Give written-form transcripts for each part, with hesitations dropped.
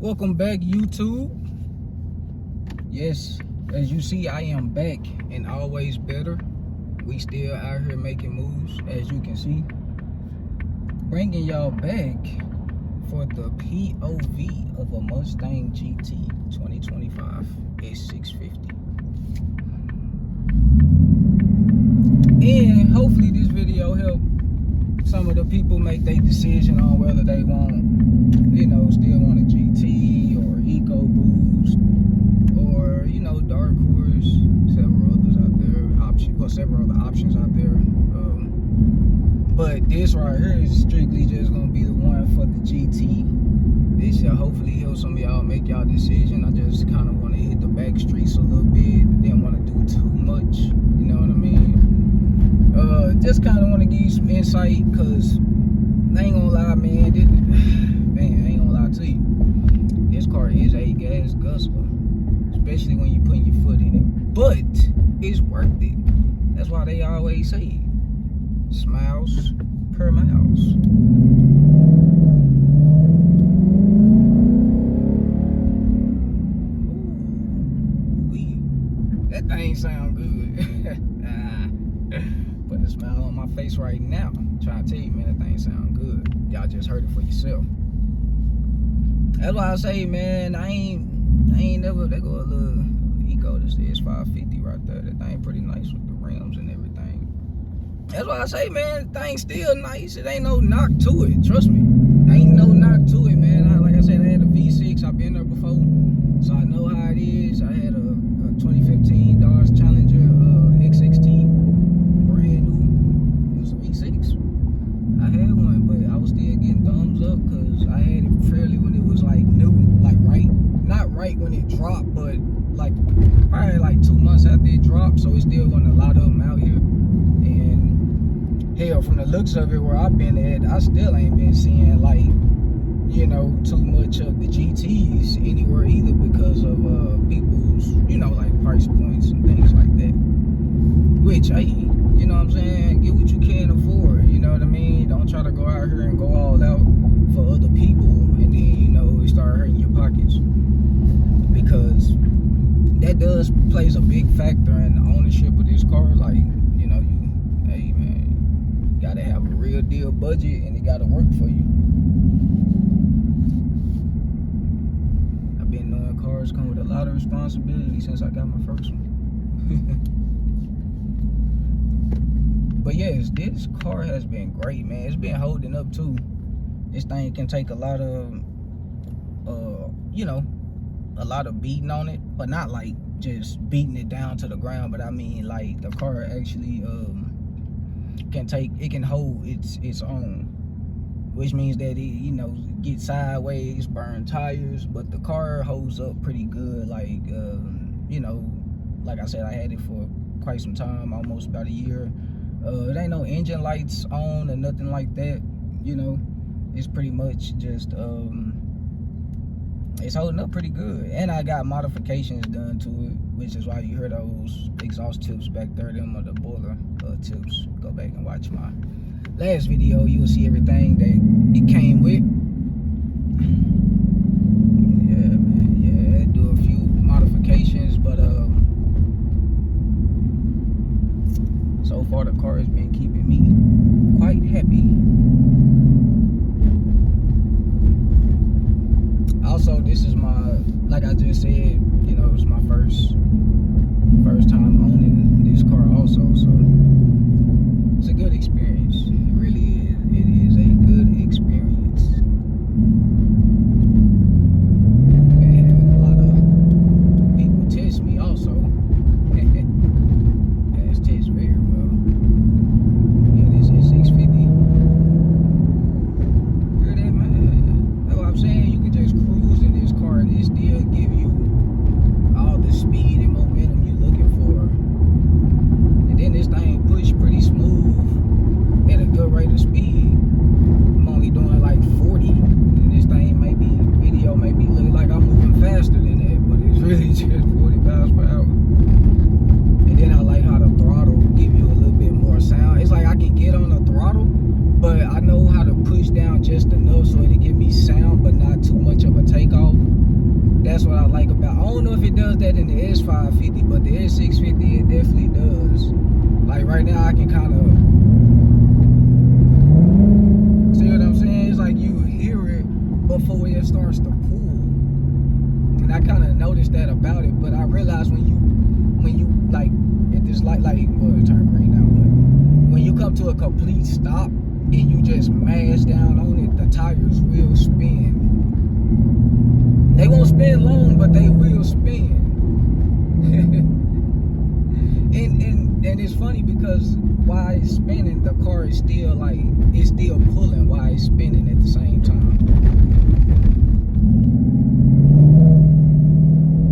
Welcome back, YouTube. Yes, as you see, I am back and always better. We still out here making moves, as you can see. Bringing y'all back for the POV of a Mustang GT 2025 S650. And hopefully this video help some of the people make their decision on whether they want, still want a GT or EcoBoost or, Dark Horse, several others out there, several other options out there. But this right here is strictly just gonna be the one for the GT. This should hopefully help some of y'all make y'all decision. I just kind of want to hit the back streets a little bit. Didn't want to do too much, you know what I mean? Just kind of want to give you some insight, because I ain't gonna lie, man. I ain't gonna lie to you. This car is a gas guzzler, especially when you putting your foot in it. But it's worth it. That's why they always say smiles per miles. Ooh, that thing sound good. Putting a smile on my face right now. I'm trying to tell you, man, that thing sound good. Y'all just heard it for yourself. That's why I say, man, I ain't never, they go a little Eco, this S550 right there. That thing pretty nice with the rims and everything. That's why I say, man, the thing's still nice. It ain't no knock to it, trust me. Ain't no knock to it, man. Like I said, I had a V6, I've been there before, so I know how it is. I had a 2015 Dodge Challenger X6T, brand new. It was a V6. I had one, but I was still getting thumbs up because I had it fairly when it was like new, like not right when it dropped, but like probably like 2 months after it dropped. So it still wasn't a lot of them out here. And hell, from the looks of it, where I've been at, I still ain't been seeing like, too much of the GTs anywhere either, because of people's, like price points and things like that. Which, hey, you know what I'm saying? Get what you can afford, you know what I mean? Don't try to go out here and go all out for other people and then, it start hurting your pockets. Because that plays a big factor in the ownership of this car. Like, hey man, you gotta have a real deal budget and it gotta work for you. I've been knowing cars come with a lot of responsibility since I got my first one. But yes, this car has been great, man. It's been holding up too. This thing can take a lot of, a lot of beating on it, but not like just beating it down to the ground. But I mean, like, the car actually can hold its own, which means that it, get sideways, burn tires, but the car holds up pretty good. Like, like I said, I had it for quite some time, almost about a year. It ain't no engine lights on or nothing like that. It's pretty much just it's holding up pretty good. And I got modifications done to it, which is why you hear those exhaust tips back there. Them are the boiler tips. Go back and watch my last video. You will see everything that it came with. Yeah, man. Yeah, do a few modifications, but so far the car has been keeping me quite happy. Also, this is my, like I just said, it's my first time owning this car also, so it's a good experience. It really is. It is a good experience. Been having a lot of people test me also. Pass test very well. Yeah, this is 650. Hear that, man? That's what I'm saying. You can just cruise in this car and it still give you all the speed and momentum you're looking for. And then this thing push pretty smooth at a good before it starts to pull. And I kind of noticed that about it, but I realized when you like at this light, well, it turned green now, but when you come to a complete stop and you just mash down on it, the tires will spin. They won't spin long, but they will spin. and it's funny because while it's spinning, the car is still like, it's still pulling while it's spinning at the same time.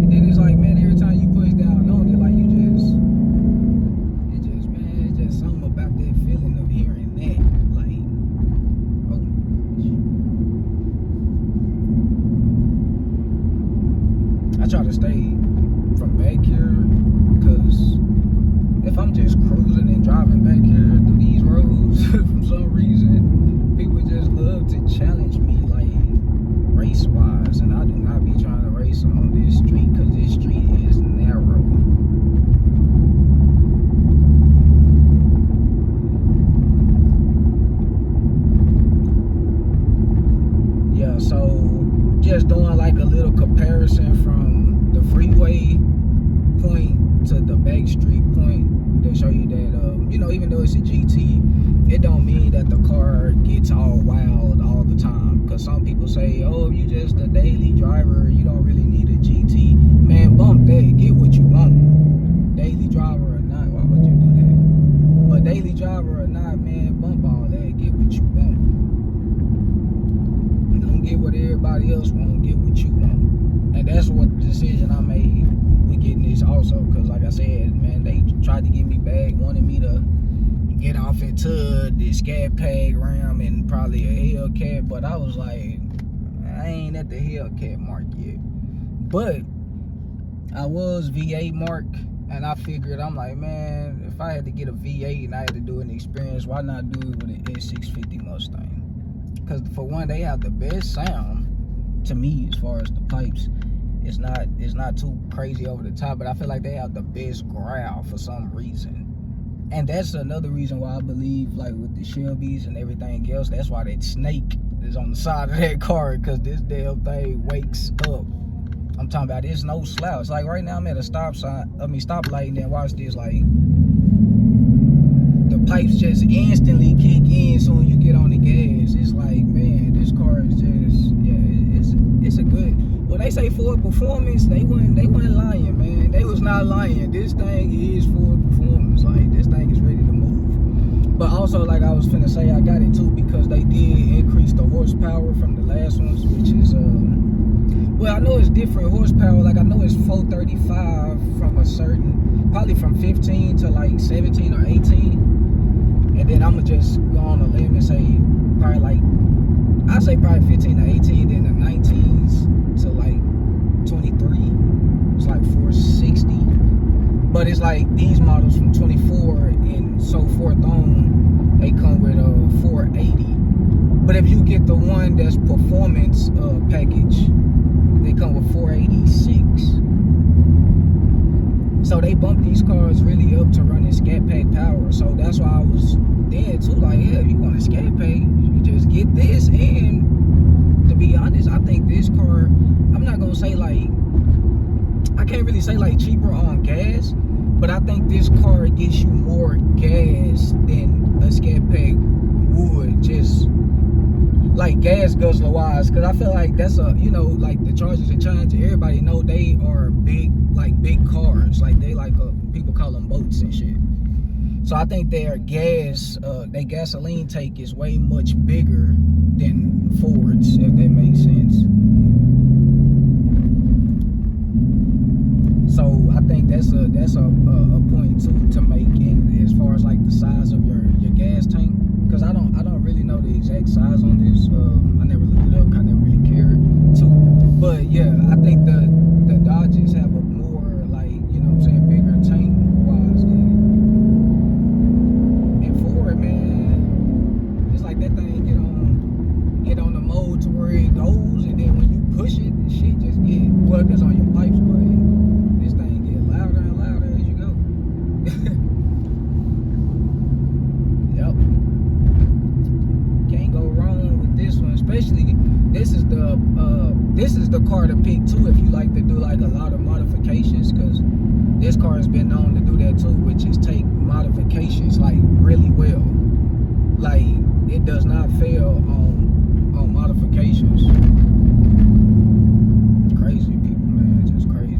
And then it's like, man, every time you push down on it, like man, it's just something about that feeling of hearing that. Like, oh my gosh. I try to stay from back here, because if I'm just cruising and driving back here through these roads, for some reason, people just love to challenge me, like, race-wise, and I do not be trying to race on this street, because this street is narrow. Yeah, so just doing like a little comparison from the freeway point to the back street point to show you that even though it's a GT, it don't mean that the car gets all wild all the time, because some people say, oh, if you just a daily driver, you don't really need a GT. Man, bump that, get what you want. Daily driver or not, why would you do that? But daily driver or not, man, bump all that, get what you want. Don't get what everybody else want, get what you want. And that's what the decision I made with getting this also, because like I said, man, they tried to get me back, wanted me to get off into the Scat Pack Ram and probably a Hellcat, but I was like, I ain't at the Hellcat mark yet. But I was V8 mark, and I figured, I'm like, man, if I had to get a V8 and I had to do an experience, why not do it with an S650 Mustang? Because for one, they have the best sound to me as far as the pipes. It's not too crazy over the top, but I feel like they have the best growl for some reason. And that's another reason why I believe, like with the Shelbys and everything else, that's why that snake is on the side of that car, because this damn thing wakes up. I'm talking about, it's no slouch. Like right now I'm at a stoplight, and then watch this, like the pipes just instantly kick in soon you get on the gas. It's like, man, this car is just, it's a good. Well, they say Ford performance, they weren't lying, man. They was not lying. This thing is Ford performance. Like, this thing is ready to move. But also, like I was finna say, I got it too because they did increase the horsepower from the last ones, which is well, I know it's different horsepower. Like, I know it's 435 from a certain, probably from 15 to like 17 or 18. And then I'm gonna just go on a limb and say probably like, I say probably 15 to 18, then the 19s to like 23. It's like 460. But it's like these models from 24 and so forth on, they come with a 480. But if you get the one that's performance package, they come with 486. So they bump these cars really up to running Scat Pack power. So that's why I was there too. Like, yeah, if you want a Scat Pack, you just get this. And to be honest, I think this car, I'm not gonna say like, I can't really say like cheaper on gas, but I think this car gets you more gas than a Scat Pack would, just like gas guzzler wise. Because I feel like that's a, like the Chargers and Challenger, everybody know they are big, like big cars. Like they like people call them boats and shit. So I think their gasoline tank is way much bigger than Ford's, if that makes sense. So I think that's a point to make in as far as like the size of your gas tank, because I don't really know the exact size on this. I never looked it up. I never really cared to. But yeah, I think the Dodges have a more like, bigger tank wise than and Ford, man. It's like that thing get on the mode to where it goes this is the car to pick too if you like to do like a lot of modifications, because this car has been known to do that too, which is take modifications like really well. Like it does not fail on modifications. Crazy people, man, just crazy.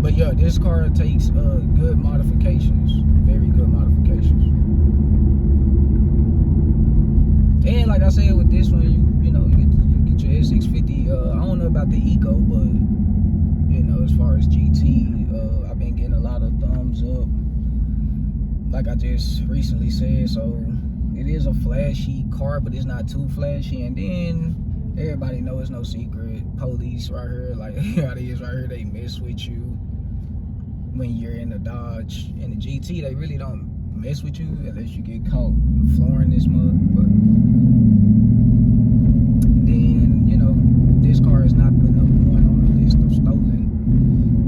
But yeah, this car takes good modifications, very good modifications. And like I said, with this one, you know, you get your S650. I don't know about the Eco, but you know, as far as GT, I've been getting a lot of thumbs up, like I just recently said. So it is a flashy car, but it's not too flashy. And then everybody knows it's no secret, police right here, like how it is right here, they mess with you when you're in the Dodge. In the GT, they really don't mess with you unless you get caught flooring this mud. But then, you know, this car is not the #1 on the list of stolen.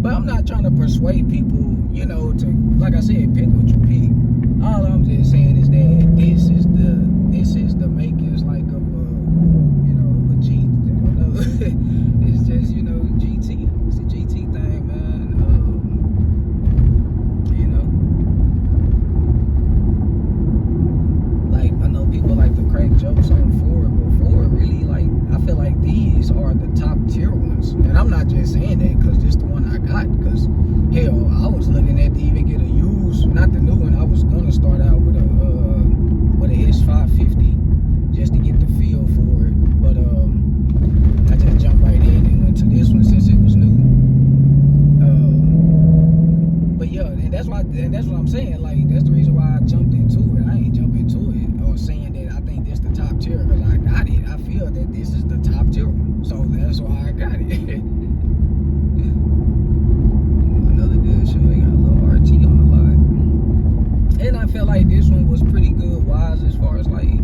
But I'm not trying to persuade people, you know, to, like I said, pick what you pick. All I'm just saying is that this is the makers like of you know, of a G. It's just, you know, GT. It's a GT thing, man. You know, like I know people like to crack jokes on Ford, but Ford really, like, I feel like these are the top tier ones. And I'm not just saying that because this the one I got, because hell, I was looking at to even get a used, not the new one. I was gonna start out with a S550 just to get the feel for it, but I just jumped right in and went to this one since it was new. But yeah, and that's what I'm saying. Like, that's the reason why I jumped into it. I ain't jump into it or saying that I think this the top tier because I got it. I feel that this is the top tier one, so that's why I got it. Another dealership, they got a little RT on the lot, and I feel like this one was pretty good wise as far as like,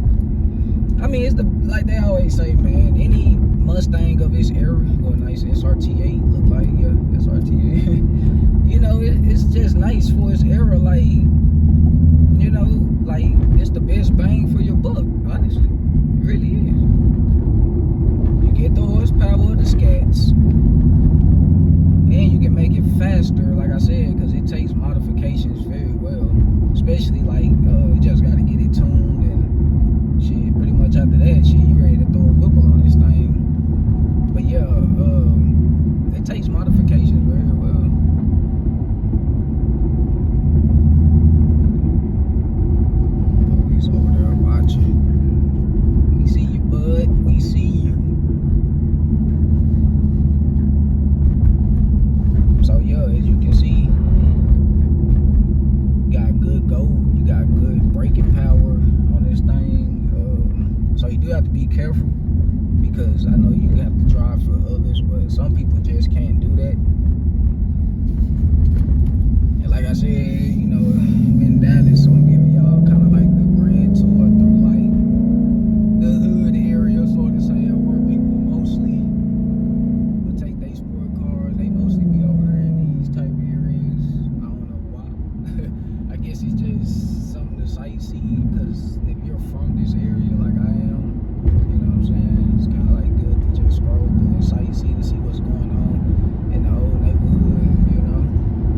I mean, it's the, like they always say, man, any Mustang of its era, or a nice SRT8 look like, yeah, SRT8. You know, it's just nice for its era. Like, you know, like it's the best bang for your buck, honestly. It really is. You get the horsepower of the scats, and you can make it faster, like I said, because it takes modifications very well. Especially like, you just got to get it tuned and shit. Pretty much after that, shit, you ready to throw a whipple on this thing. But yeah, it takes modifications very well. Police over there watching. We see you, bud. We see you. So yeah, as you can see, you got good go. You got good braking power on this thing. So you do have to be careful, because I know you have to drive for others, but some people just can't do that. And like I said, you know, I'm in Dallas, so I'm giving y'all kind of like the grand tour through like the hood area, sort of saying, where people mostly will take their sport cars. They mostly be over here in these type of areas. I don't know why. I guess it's just something to sightsee, because if you're from this area like I am, you know what I'm saying, it's kind of like good to just scroll through and sightsee to see what's going on in the old neighborhood, you know.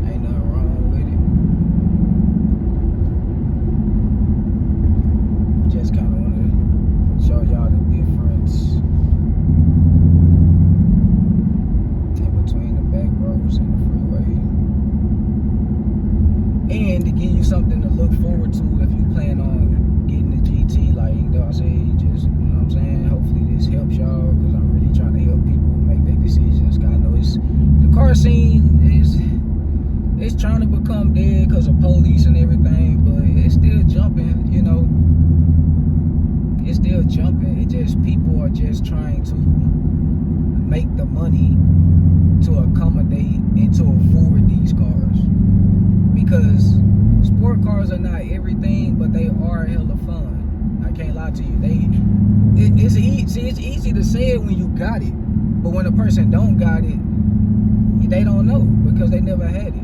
Ain't nothing wrong with it. Just kind of want to show y'all the difference in between the back roads and the freeway, and to give you something to look forward to if you plan on getting the GT. Like I say, just, you know what I'm saying, hopefully this helps y'all, because I'm really trying to help people make their decisions. God knows the car scene it's trying to become dead because of police and everything, but it's still jumping, you know. It's still jumping. It just, people are just trying to make the money to accommodate and to afford these cars, because sport cars are not everything, but they are hella fun. I can't lie to you. It's easy to say it when you got it, but when a person don't got it, they don't know, because they never had it.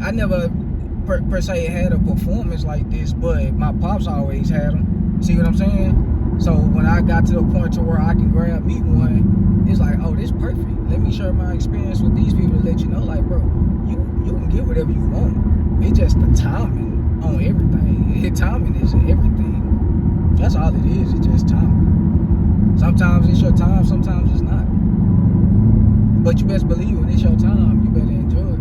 I never per se had a performance like this, but my pops always had them. See what I'm saying? So when I got to the point to where I can grab me one, it's like, oh, this perfect. Let me share my experience with these people to let you know, like, bro, you can get whatever you want. It's just the timing on everything. Timing is everything. That's all it is. It's just timing. Sometimes it's your time, sometimes it's not. But you best believe when it's your time, you better enjoy it.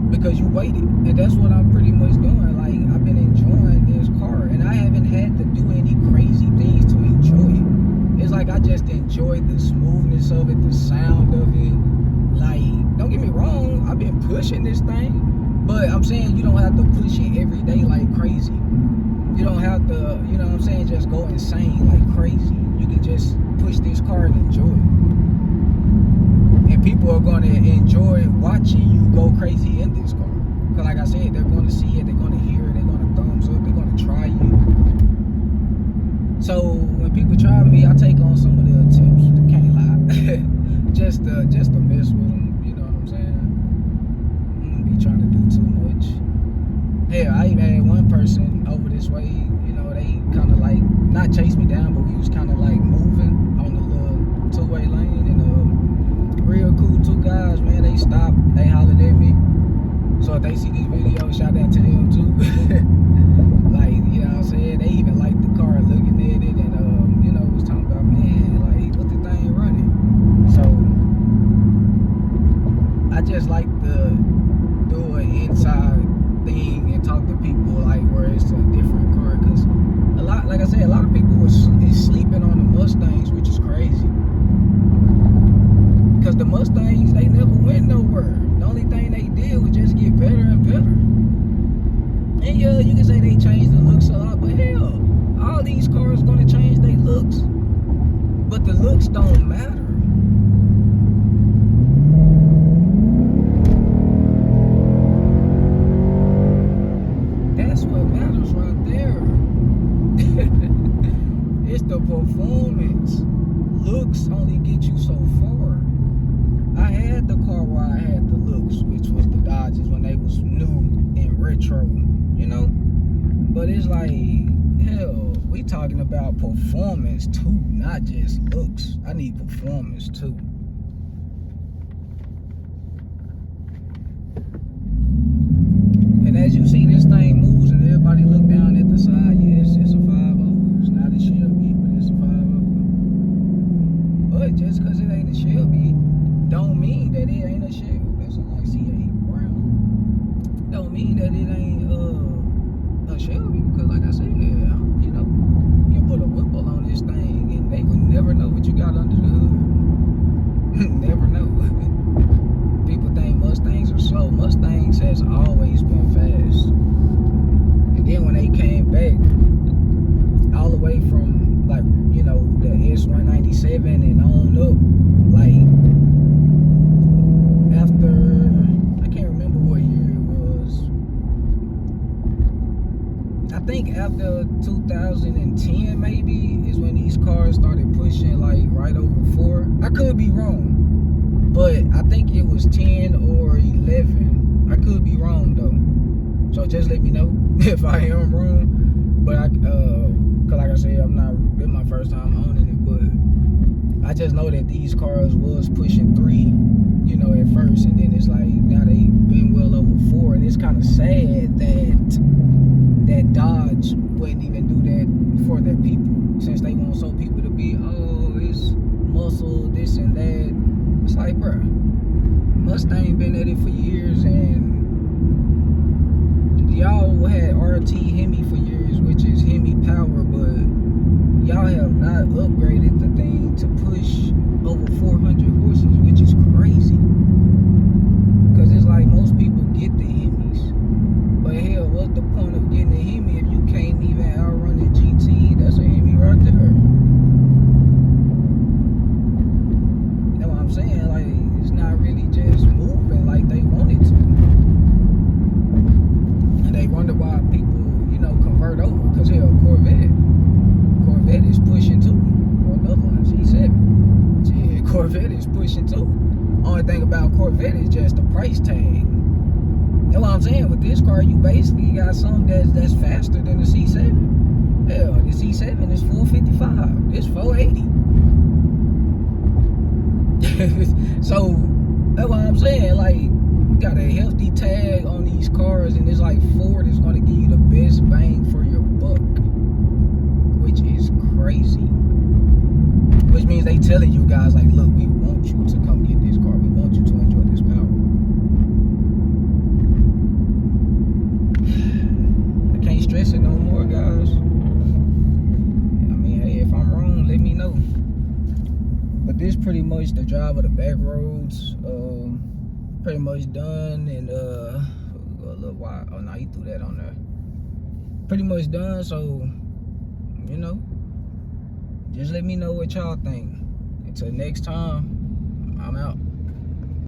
Because you waited. And that's what I'm pretty much doing. Like, I've been enjoying this car. And I haven't had to do any crazy things to enjoy it. It's like I just enjoy the smoothness of it, the sound of it. Like, don't get me wrong, I've been pushing this thing. But I'm saying you don't have to push it every day like crazy. You don't have to, you know what I'm saying, just go insane like crazy. You can just push this car and enjoy it. And people are going to enjoy watching you go crazy in this car. Because like I said, they're going to see it, they're going to hear it, they're going to thumbs up, they're going to try you. So when people try me, I take on some of the tips. Can't lie. just to mess with them, you know what I'm saying? I don't be trying to do too much. Hell, I even had one person over this way, you know, they kind of like, not chase me down, but we was kind of like moving on the little two-way lane, and real cool two guys, man, they stopped, they hollered at me. So if they see this video, shout out to them too. Like, you know what I'm saying, they even liked the car, looking at it, and you know, was talking about, man, like, what the thing running. So I just like to do an inside thing and talk to people like where it's a different car, because a lot, like I said, a lot of people is sleeping on the Mustangs, which is crazy. Because the Mustangs, they never went nowhere. The only thing they did was just get better and better. And yeah, you can say they changed the looks a lot, but hell, all these cars gonna change their looks. But the looks don't matter. That's what matters right there. It's the performance. Looks only get you so far. I had the car where I had the looks, which was the Dodges when they was new and retro, you know? But it's like, hell, we talking about performance too, not just looks. I need performance too. And as you see, this thing moves and everybody look down at the side. Yes, it's a 5.0. It's not a Shelby, but it's a 5.0. But just because it ain't a Shelby, don't mean that it ain't a Shelby. That's a nice C8 brown. Don't mean that it ain't a Shelby, because like I said, you know, you can put a whipple on this thing and they would never know what you got under the hood. Never know. People think Mustangs are slow. Mustangs has always been fast. And then when they came back, all the way from, like, you know, the S197 and on up, like, after, I can't remember what year it was. I think after 2010 maybe is when these cars started pushing like right over 4. I could be wrong, but I think it was 10 or 11. I could be wrong though, so just let me know if I am wrong. But cause like I said, this my first time owning it, but I just know that these cars was pushing 3, you know, at first, and then it's like now they been well over 4, and it's kind of sad that Dodge wouldn't even do that for their people, since they want so people to be, oh, it's muscle, this and that. It's like, bruh, Mustang been at it for years, and y'all had RT Hemi for years, which is Hemi power, but y'all have not upgraded the thing to push over 400 horses, which is crazy. Because it's like most people get the Hemis, but hell, what's the point of getting a Hemi if you can't even outrun the GT? That's a Hemi right there. That's what I'm saying. Like, it's not really just moving like they want it to. And they wonder why people, you know, convert over. Because hell, Corvette is pushing too. Or another one, G7. Yeah, Corvette is pushing too. Only thing about Corvette is just the price tag. That's what I'm saying. With this car, you basically got something that's faster than the C7. Hell, the C7 is 455. This 480. So that's what I'm saying. Like, you got a hefty tag on these cars, and it's like Ford is going to give you the best bang for your buck, which is crazy. Which means they telling you guys like, look, we want you to come get this car. We want you to enjoy this power. I can't stress it no more, guys. I mean, hey, if I'm wrong, let me know. But this pretty much the job of the back roads. Pretty much done in a little while. Oh no, he threw that on there. Pretty much done, so you know, just let me know what y'all think. Until next time, I'm out.